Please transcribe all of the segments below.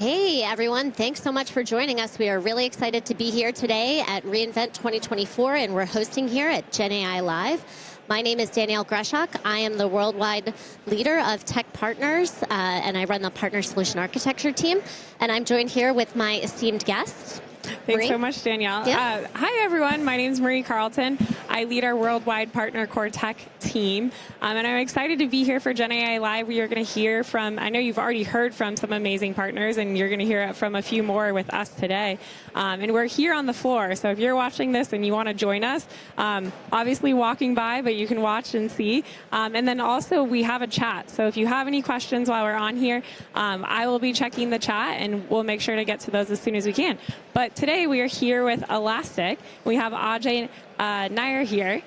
Hey, everyone. Thanks so much for joining us. We are really excited to be here today at reInvent 2024, and we're hosting here at GenAI Live. My name is Danielle Greshock. I am the worldwide leader of tech partners, and I run the partner solution architecture team. And I'm joined here with my esteemed guests. Thanks Marie? so much, Danielle. Yeah. Hi, everyone. My name is Marie Carlton. I lead our worldwide partner core tech team. And I'm excited to be here for GenAI Live. We are going to hear from, I know you've already heard from some amazing partners, and you're going to hear from a few more with us today. And we're here on the floor. So if you're watching this and you want to join us, obviously walking by, but you can watch and see. And then also we have a chat. So if you have any questions while we're on here, I will be checking the chat, and we'll make sure to get to those as soon as we can. But today we are here with Elastic. We have Ajay Nair here.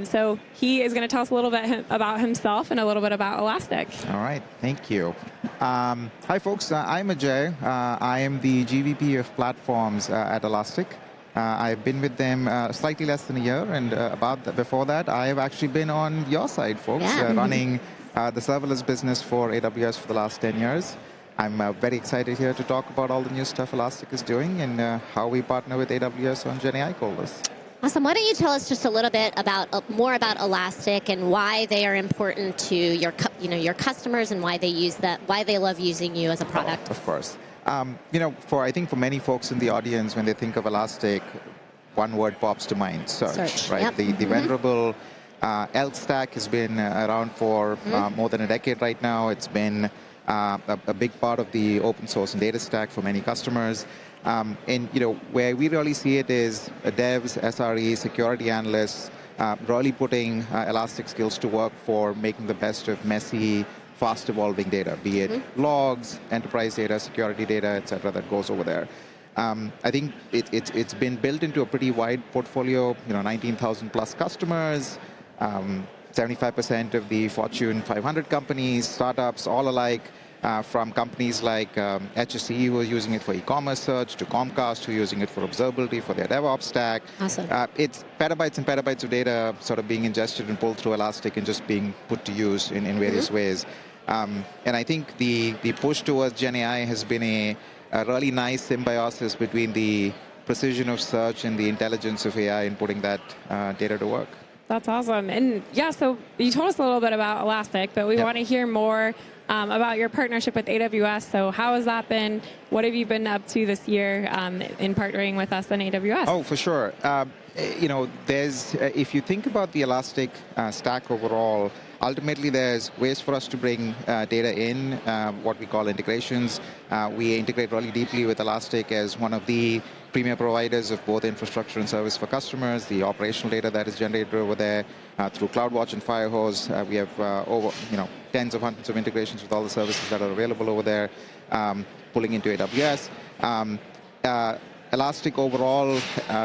So he is going to tell us a little bit about himself and a little bit about Elastic. All right, thank you. Hi, folks. I'm Ajay. I am the GVP of platforms at Elastic. I've been with them slightly less than a year, and before that, I have actually been on your side, folks, running the serverless business for AWS for the last 10 years. I'm very excited here to talk about all the new stuff Elastic is doing and how we partner with AWS on GenAI Colas. Awesome. Why don't you tell us just a little bit more about Elastic and why they are important to your customers and why they love using you as a product? Oh, of course. I think for many folks in the audience, when they think of Elastic, one word pops to mind: search. Right? Yep. The venerable ELK stack has been around for more than a decade right now. It's been a big part of the open source and data stack for many customers. And where we really see it is devs, SREs, security analysts really putting Elastic skills to work for making the best of messy, fast-evolving data, be it logs, enterprise data, security data, et cetera, that goes over there. I think it's been built into a pretty wide portfolio, 19,000 plus customers, 75% of the Fortune 500 companies, startups, all alike, from companies like HSE, who are using it for e-commerce search, to Comcast, who are using it for observability for their DevOps stack. Awesome. It's petabytes and petabytes of data sort of being ingested and pulled through Elastic and just being put to use in various ways. And I think the push towards GenAI has been a really nice symbiosis between the precision of search and the intelligence of AI in putting that data to work. That's awesome. And yeah, so you told us a little bit about Elastic, but we want to hear more about your partnership with AWS. So how has that been? What have you been up to this year in partnering with us on AWS? Oh, for sure. If you think about the Elastic stack overall, ultimately there's ways for us to bring data in, what we call integrations. We integrate really deeply with Elastic as one of the premier providers of both infrastructure and service for customers. The operational data that is generated over there through CloudWatch and Firehose. We have over tens of hundreds of integrations with all the services that are available over there, pulling into AWS. Elastic overall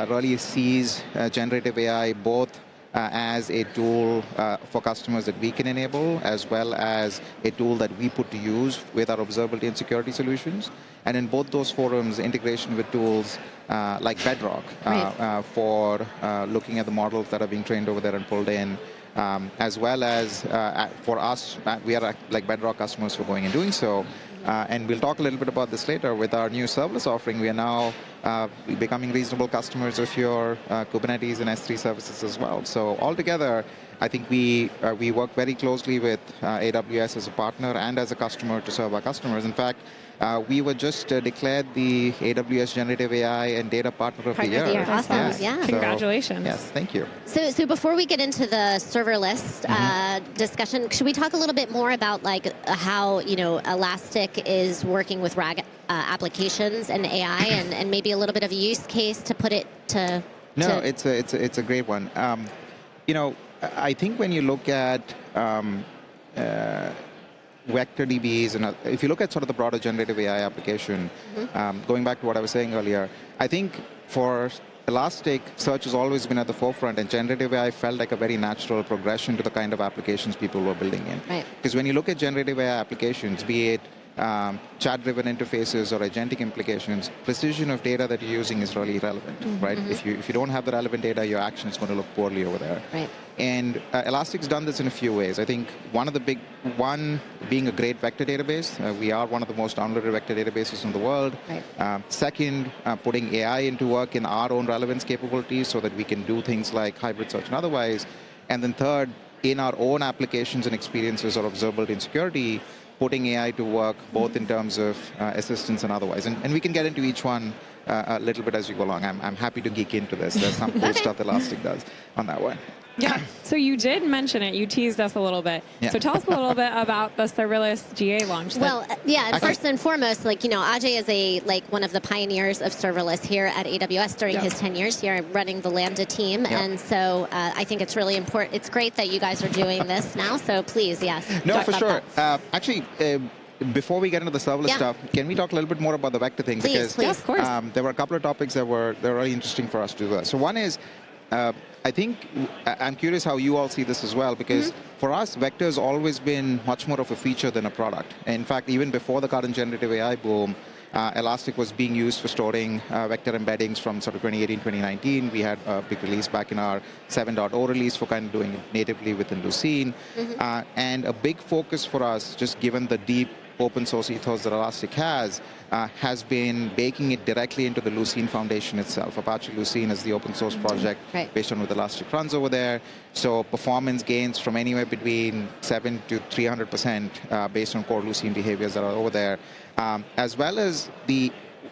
really sees generative AI both as a tool for customers that we can enable, as well as a tool that we put to use with our observability and security solutions. And in both those forums, integration with tools like Bedrock for looking at the models that are being trained over there and pulled in, as well as for us, we are like Bedrock customers for going and doing so. And we'll talk a little bit about this later. With our new serverless offering, we are now becoming reasonable customers of your Kubernetes and S3 services as well. So altogether, I think we work very closely with AWS as a partner and as a customer to serve our customers. In fact, we were just declared the AWS Generative AI and Data Partner of the Year. Awesome. Yes. Yeah. Congratulations. Yes, thank you. So before we get into the serverless discussion, should we talk a little bit more about how Elastic is working with RAG applications and AI, and maybe a little bit of a use case to put it to? No, it's a great one. I think when you look at vector DBs, and if you look at sort of the broader generative AI application, going back to what I was saying earlier, I think for Elastic, search has always been at the forefront, and generative AI felt like a very natural progression to the kind of applications people were building in. Right. Because when you look at generative AI applications, be it chat-driven interfaces or agentic implications, precision of data that you're using is really relevant, right? If you don't have the relevant data, your action is going to look poorly over there. Right. And Elastic's done this in a few ways. I think one being a great vector database. We are one of the most downloaded vector databases in the world. Right. Second, putting AI into work in our own relevance capabilities so that we can do things like hybrid search and otherwise. And then third, in our own applications and experiences or observability and security, putting AI to work both in terms of assistance and otherwise. And we can get into each one a little bit as we go along. I'm happy to geek into this. There's some cool stuff Elastic does on that one. Yeah, so you did mention it. You teased us a little bit. Yeah. So tell us a little bit about the serverless GA launch. Well, yeah, and first and foremost, Ajay is one of the pioneers of serverless here at AWS during his 10 years here running the Lambda team. And so I think it's really important. It's great that you guys are doing this now. So please, yes. No, for sure. Actually, before we get into the serverless stuff, can we talk a little bit more about the vector thing? Please. Yeah, of course. There were a couple of topics that were really interesting for us to do. So one is, I think, I'm curious how you all see this as well, because for us, vector has always been much more of a feature than a product. In fact, even before the current generative AI boom, Elastic was being used for storing vector embeddings from sort of 2018, 2019. We had a big release back in our 7.0 release for kind of doing it natively within Lucene. And a big focus for us, just given the deep open source ethos that Elastic has been baking it directly into the Lucene foundation itself. Apache Lucene is the open source project based on what Elastic runs over there. So performance gains from anywhere between 7 to 300% based on core Lucene behaviors that are over there. As well as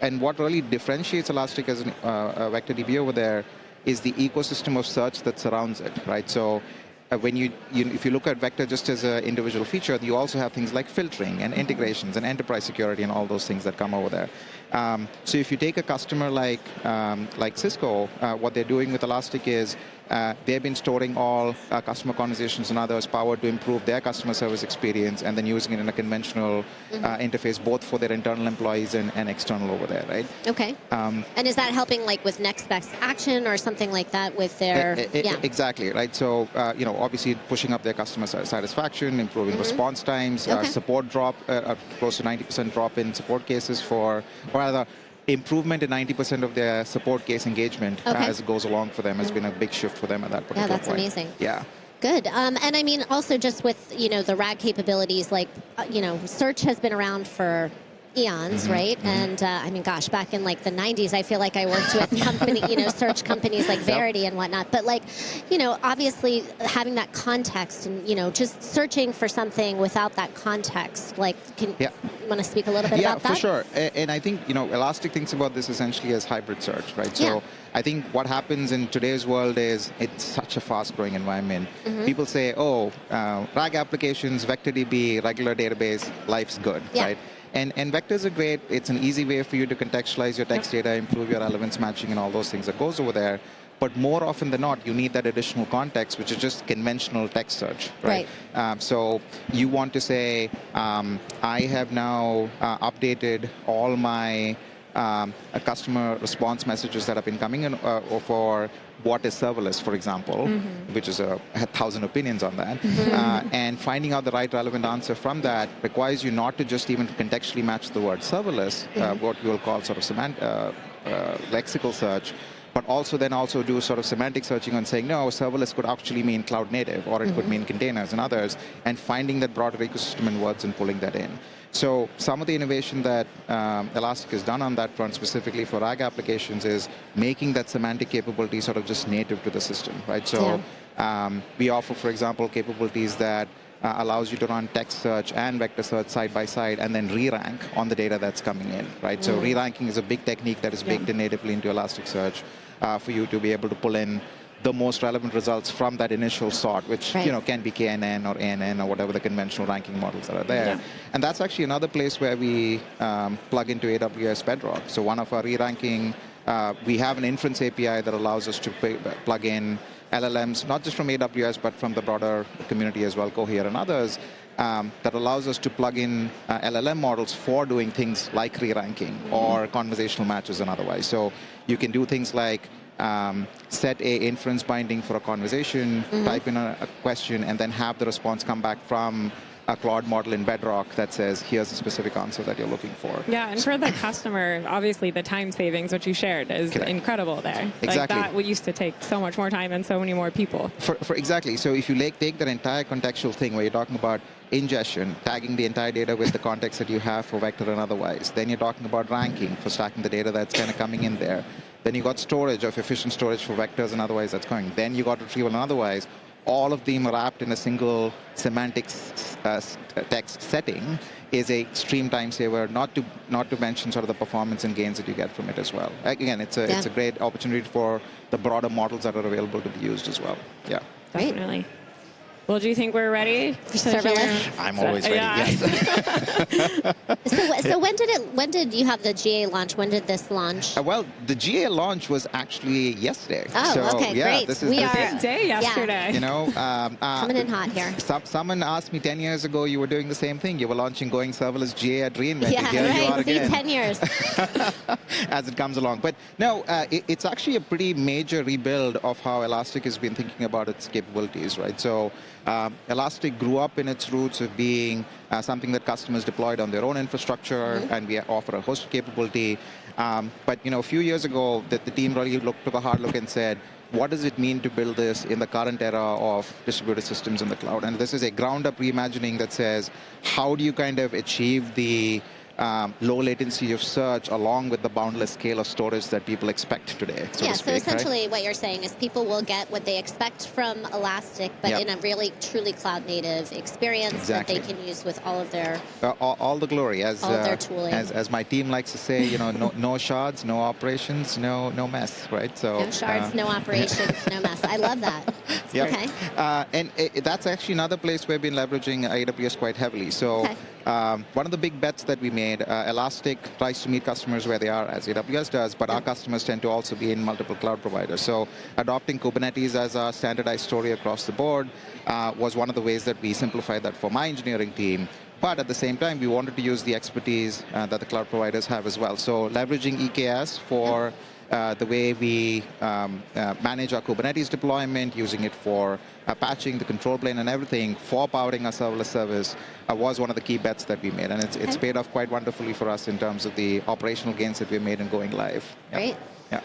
and what really differentiates Elastic as a vector DB over there is the ecosystem of search that surrounds it, right? So if you look at vector just as an individual feature, you also have things like filtering and integrations and enterprise security and all those things that come over there. So if you take a customer like Cisco, what they're doing with Elastic is they've been storing all customer conversations and others powered to improve their customer service experience and then using it in a conventional interface both for their internal employees and external over there, right? Okay. And is that helping with next best action or something like that with their... Exactly, right? So, obviously pushing up their customer satisfaction, improving response times, support drop, close to 90% drop in support cases or rather, improvement in 90% of their support case engagement as it goes along for them has been a big shift for them at that particular point. Yeah, that's amazing. Yeah. Good. And I mean, also just with, the RAG capabilities, search has been around for eons, right? And I mean, gosh, back in the 90s, I feel like I worked with search companies like Verity and whatnot. But obviously having that context and, just searching for something without that context, can you want to speak a little bit about that? Yeah, for sure. And I think, Elastic thinks about this essentially as hybrid search, right? So I think what happens in today's world is it's such a fast-growing environment. People say, RAG applications, vector DB, regular database, life's good, right? And vectors are great. It's an easy way for you to contextualize your text data, improve your relevance matching and all those things that goes over there. But more often than not, you need that additional context, which is just conventional text search, right? So you want to say, I have now updated all my customer response messages that have been coming in for what is serverless, for example, which is 1,000 opinions on that. And finding out the right relevant answer from that requires you not to just even contextually match the word serverless, what you will call sort of lexical search, but also do sort of semantic searching on saying, no, serverless could actually mean cloud native, or it could mean containers and others, and finding that broader ecosystem in words and pulling that in. So some of the innovation that Elastic has done on that front, specifically for RAG applications, is making that semantic capability sort of just native to the system, right? So we offer, for example, capabilities that allows you to run text search and vector search side by side and then re-rank on the data that's coming in, right? So re-ranking is a big technique that is baked in natively into Elasticsearch for you to be able to pull in the most relevant results from that initial sort, which can be KNN or ANN or whatever the conventional ranking models that are there. And that's actually another place where we plug into AWS Bedrock. So one of our re-ranking, we have an inference API that allows us to plug in LLMs, not just from AWS, but from the broader community as well, Cohere and others, that allows us to plug in LLM models for doing things like re-ranking or conversational matches and otherwise. So you can do things like set a inference binding for a conversation, type in a question, and then have the response come back from a Claude model in Bedrock that says, here's a specific answer that you're looking for. Yeah, and for the customer, obviously the time savings, which you shared, is Correct. incredible there. Exactly. Like that used to take so much more time and so many more people. Exactly. So if you take that entire contextual thing where you're talking about ingestion, tagging the entire data with the context that you have for vector and otherwise, then you're talking about ranking for stacking the data that's kind of coming in there. Then you got storage of efficient storage for vectors and otherwise that's going. Then you got retrieval and otherwise. All of them wrapped in a single semantics text setting is a extreme time saver, not to mention sort of the performance and gains that you get from it as well. Again, it's a great opportunity for the broader models that are available to be used as well. Yeah. Definitely. Well, do you think we're ready for serverless? I'm always ready. Yeah. Yes. So when did you have the GA launch? When did this launch? Well, the GA launch was actually yesterday. Oh, so, okay, yeah, great. This is Big day yesterday. You know, coming in hot here. Someone asked me 10 years ago, you were doing the same thing. You were launching Going Serverless GA at reInvent. Yeah, Here you are right. See, again. 10 years. As it comes along. But no, it's actually a pretty major rebuild of how Elastic has been thinking about its capabilities, right? So Elastic grew up in its roots of being something that customers deployed on their own infrastructure, and we offer a hosted capability. But a few years ago, the team really took a hard look and said, what does it mean to build this in the current era of distributed systems in the cloud? And this is a ground-up reimagining that says, how do you kind of achieve the low latency of search along with the boundless scale of storage that people expect today. So essentially what you're saying is people will get what they expect from Elastic, but in a really truly cloud native experience that they can use with all of their all the glory, as all their tooling. As my team likes to say, no shards, no operations, no mess, right? So no shards, no operations, no mess. I love that. Yep. Okay. And that's actually another place we've been leveraging AWS quite heavily. So one of the big bets that we made, Elastic tries to meet customers where they are, as AWS does, but our customers tend to also be in multiple cloud providers. So adopting Kubernetes as our standardized story across the board was one of the ways that we simplified that for my engineering team. But at the same time, we wanted to use the expertise that the cloud providers have as well. So leveraging EKS for the way we manage our Kubernetes deployment, using it for patching the control plane and everything for powering our serverless service was one of the key bets that we made. And it's paid off quite wonderfully for us in terms of the operational gains that we made in going live. Great. Yeah.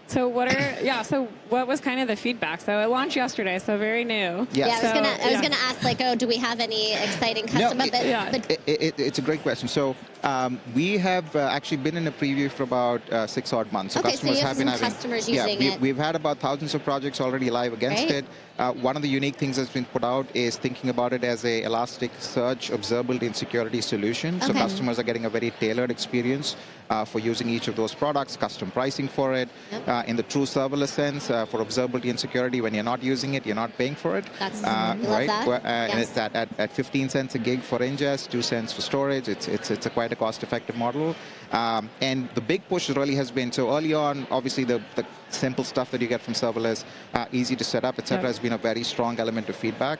So what was kind of the feedback? So it launched yesterday, so very new. Yes. Yeah, I was gonna ask, do we have any exciting custom? It's a great question. So we have actually been in a preview for about 6 odd months. So customers have been having customers using it. We've had about thousands of projects already live against it. One of the unique things that's been put out is thinking about it as a Elastic Search observability and security solution. So customers are getting a very tailored experience for using each of those products, custom pricing for it. In the true serverless sense, for observability and security, when you're not using it, you're not paying for it. That's right. That. And it's at 15 cents a gig for ingest, 2 cents for storage. It's quite a cost-effective model. And the big push really has been, so early on, obviously the simple stuff that you get from serverless, easy to set up, etc., has been a very strong element of feedback.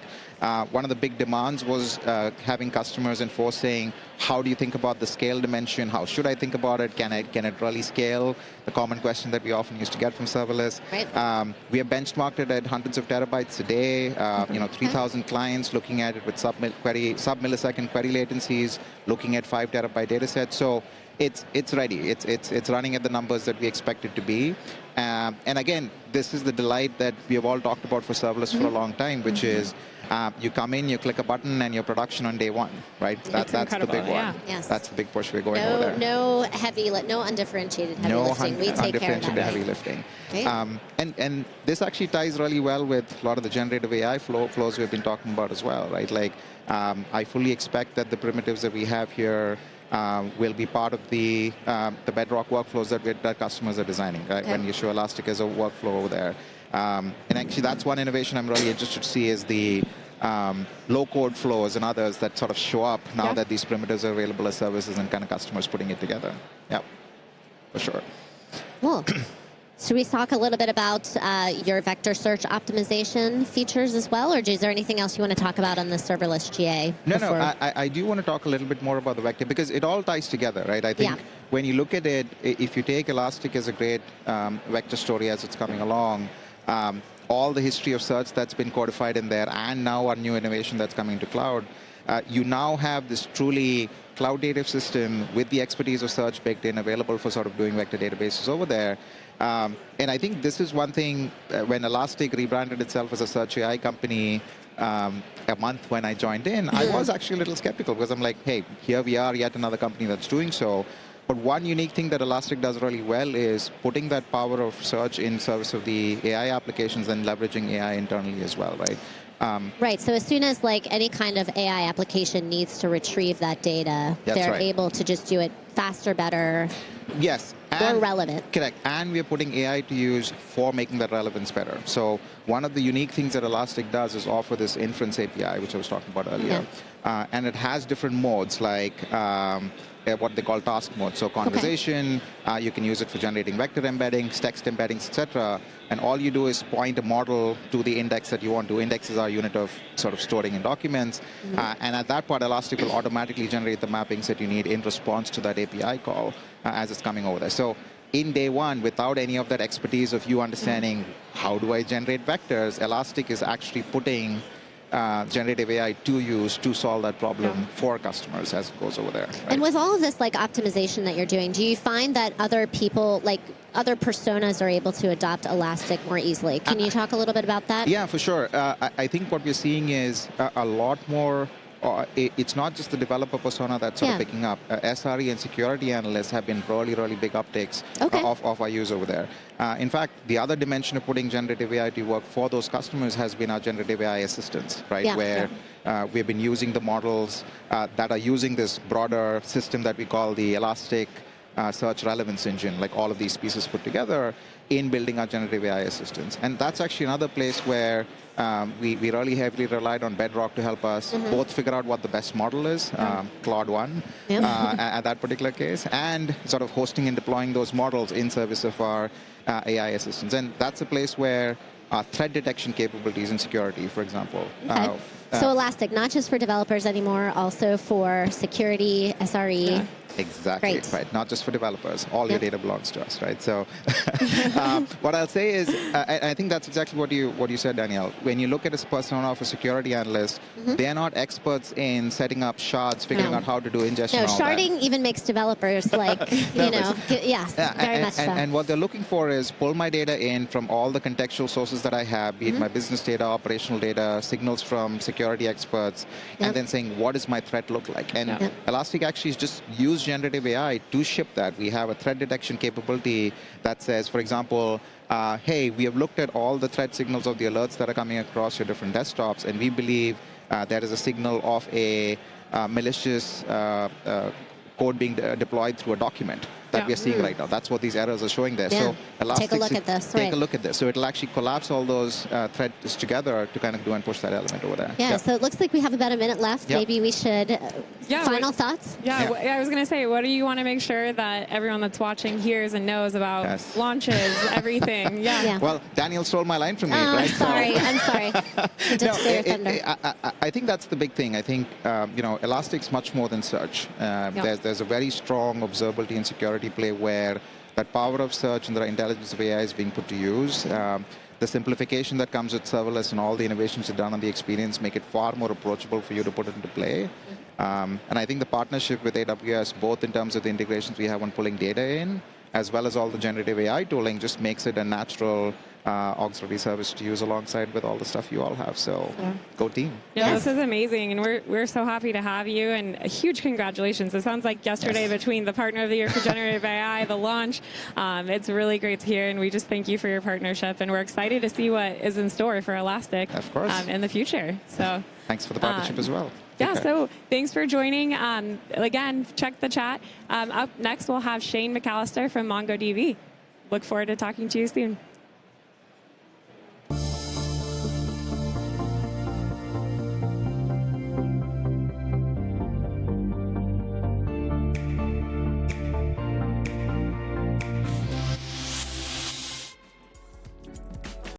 One of the big demands was having customers enforce saying, how do you think about the scale dimension? How should I think about it? Can it really scale? The common question that we often used to get from serverless. Right. We have benchmarked it at hundreds of terabytes a day. 3,000 clients looking at it with sub-millisecond query latencies, looking at 5 terabyte data sets. So it's ready. It's running at the numbers that we expect it to be. And again, this is the delight that we have all talked about for serverless for a long time, which is you come in, you click a button, and your production on day one, right? That's the big one. Yeah. Yes. That's the big push we're going over there. No undifferentiated heavy lifting. We take care of that. Heavy lifting. Great. And this actually ties really well with a lot of the generative AI flows we've been talking about as well, right? Like, I fully expect that the primitives that we have here will be part of the Bedrock workflows that customers are designing, right? When you show Elastic as a workflow over there. And actually, that's one innovation I'm really interested to see is the low-code flows and others that sort of show up now that these primitives are available as services and kind of customers putting it together. Yeah, for sure. Cool. Should we talk a little bit about your vector search optimization features as well, or is there anything else you want to talk about on the serverless GA? No, I do want to talk a little bit more about the vector because it all ties together, right? I think when you look at it, if you take Elastic as a great vector story as it's coming along, all the history of search that's been codified in there, and now our new innovation that's coming to cloud, you now have this truly cloud-native system with the expertise of search baked in, available for sort of doing vector databases over there. And I think this is one thing, when Elastic rebranded itself as a search AI company a month when I joined in, I was actually a little skeptical, because I'm like, hey, here we are, yet another company that's doing so. But one unique thing that Elastic does really well is putting that power of search in service of the AI applications and leveraging AI internally as well, right? Right. So as soon as like any kind of AI application needs to retrieve that data, they're able to just do it faster, better. Yes. More relevant. Correct. And we're putting AI to use for making that relevance better. So one of the unique things that Elastic does is offer this inference API, which I was talking about earlier. And it has different modes, like what they call task mode. So conversation, you can use it for generating vector embeddings, text embeddings, etc. And all you do is point a model to the index that you want to. Index is our unit of sort of storing in documents. And at that point, Elastic will automatically generate the mappings that you need in response to that API call as it's coming over there. So in day one, without any of that expertise of you understanding how do I generate vectors, Elastic is actually putting generative AI to use to solve that problem for customers as it goes over there. Right? And with all of this like optimization that you're doing, do you find that other people, like other personas, are able to adopt Elastic more easily? Can you talk a little bit about that? Yeah, for sure. I think what we're seeing is a lot more. It's not just the developer persona that's sort of picking up. SRE and security analysts have been really, really big uptakes of our use over there. In fact, the other dimension of putting generative AI to work for those customers has been our generative AI assistants, right? Where we've been using the models that are using this broader system that we call the Elastic Search Relevance Engine, like all of these pieces put together in building our generative AI assistants. And that's actually another place where we really heavily relied on Bedrock to help us both figure out what the best model is, Claude 1, at that particular case, and sort of hosting and deploying those models in service of our AI assistants. And that's a place where threat detection capabilities and security, for example. So Elastic, not just for developers anymore, also for security, SRE. Exactly, right. Not just for developers. All your data belongs to us, right? So what I'll say is, I think that's exactly what you said, Danielle. When you look at a persona of a security analyst, they're not experts in setting up shards, figuring out how to do ingestion. No, sharding even makes developers like, very much so. And what they're looking for is pull my data in from all the contextual sources that I have, be it my business data, operational data, signals from security experts, and then saying, what does my threat look like? And Elastic actually is just used generative AI to ship that. We have a threat detection capability that says, for example, hey, we have looked at all the threat signals of the alerts that are coming across your different desktops, and we believe there is a signal of a malicious code being deployed through a document that we are seeing right now. That's what these errors are showing there. So Elastic, take a look at this. Take a look at this. So it'll actually collapse all those threads together to kind of do and push that element over there. Yeah, so it looks like we have about a minute left. Maybe we should, final thoughts? I was going to say, what do you want to make sure that everyone that's watching hears and knows about launches, everything? Well, Danielle stole my line from me, right? I'm sorry. I think that's the big thing. I think, Elastic's much more than search. There's a very strong observability and security play where that power of search and the intelligence of AI is being put to use. The simplification that comes with serverless and all the innovations you've done on the experience make it far more approachable for you to put it into play. And I think the partnership with AWS, both in terms of the integrations we have on pulling data in, as well as all the generative AI tooling, just makes it a natural auxiliary service to use alongside with all the stuff you all have. So go team. This is amazing, and we're so happy to have you, and a huge congratulations. It sounds like yesterday between the Partner of the Year for Generative AI, the launch, it's really great to hear, and we just thank you for your partnership, and we're excited to see what is in store for Elastic in the future. So thanks for the partnership as well. So thanks for joining. Again, check the chat. Up next, we'll have Shane McAllister from MongoDB. Look forward to talking to you soon.